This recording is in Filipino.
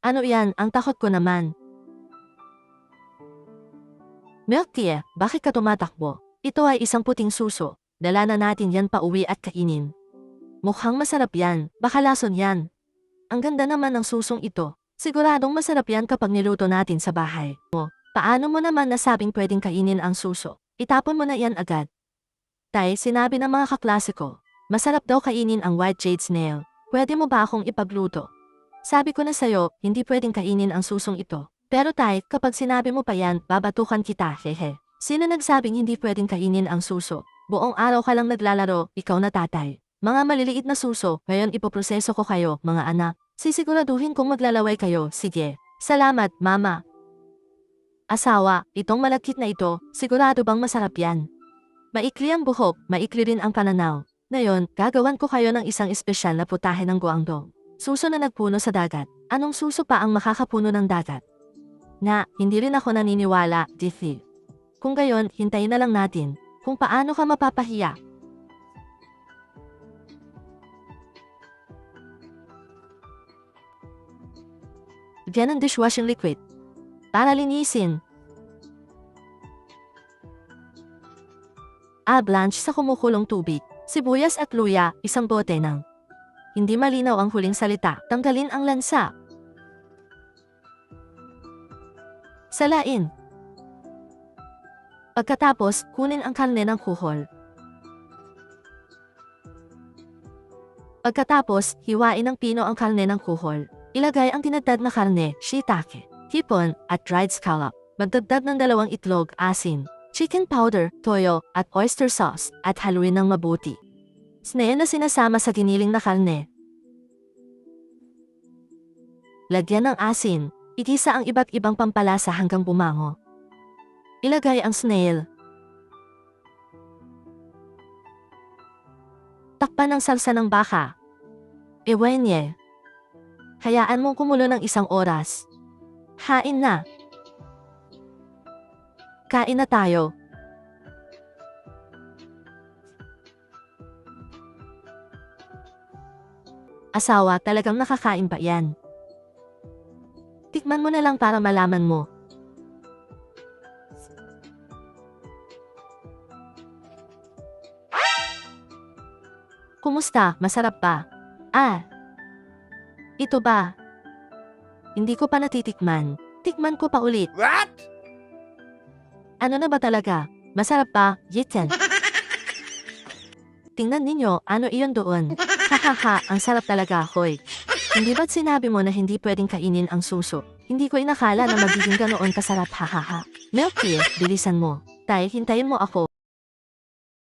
Ano yan? Ang takot ko naman. Milk tea, bakit ka tumatakbo? Ito ay isang puting suso. Dala na natin yan pa uwi at kainin. Mukhang masarap yan. Baka lason yan. Ang ganda naman ng susong ito. Siguradong masarap yan kapag niluto natin sa bahay. Paano mo naman nasabing pwedeng kainin ang suso? Itapon mo na yan agad. Tay, sinabi ng mga kaklase ko, masarap daw kainin ang white jade snail. Pwede mo ba akong ipagluto? Sabi ko na sa'yo, hindi pwedeng kainin ang susong ito. Pero tay, kapag sinabi mo pa yan, babatukan kita, hehe. Sino nagsabing hindi pwedeng kainin ang suso? Buong araw ka lang naglalaro, ikaw na tatay. Mga maliliit na suso, ngayon ipoproseso ko kayo, mga anak. Sisiguraduhin kong maglalaway kayo, sige. Salamat, mama. Asawa, itong malagkit na ito, sigurado bang masarap yan? Maikli ang buhok, maikli rin ang pananaw. Ngayon, gagawan ko kayo ng isang espesyal na putahe ng guangdong. Suso na nagpuno sa dagat. Anong suso pa ang makakapuno ng dagat? Hindi rin ako naniniwala, Diffie. Kung gayon, hintayin na lang natin kung paano ka mapapahiya. Diyan ang dishwashing liquid. Para linisin. Blanch sa kumukulong tubig. Sibuyas at luya, isang bote ng. Hindi malinaw ang huling salita. Tanggalin ang lansa. Salain. Pagkatapos, kunin ang karne ng kuhol. Pagkatapos, hiwain ng pino ang karne ng kuhol. Ilagay ang tinadtad na karne, shiitake, hipon, at dried scallop. Magdagdag ng 2 itlog, asin, chicken powder, toyo, at oyster sauce, at haluin ng mabuti. Snail na sinasama sa giniling na karne. Lagyan ng asin. Igisa ang iba't ibang pampalasa hanggang bumango. Ilagay ang snail. Takpan ng salsa ng baka. Ewenye. Hayaan mong kumulo ng 1 oras. Hain na. Kain na tayo. Asawa, talagang nakakain ba yan? Tikman mo na lang para malaman mo. Kumusta? Masarap ba? Ito ba? Hindi ko pa natitikman. Tikman ko pa ulit. What? Ano na ba talaga? Masarap ba? Yitten. Tingnan ninyo, ano iyon doon? Hahaha, ang sarap talaga, hoy. Hindi ba't sinabi mo na hindi pwedeng kainin ang suso? Hindi ko inakala na magiging ganoon kasarap, hahaha. Milk tea, bilisan mo. Tay, hintayin mo ako.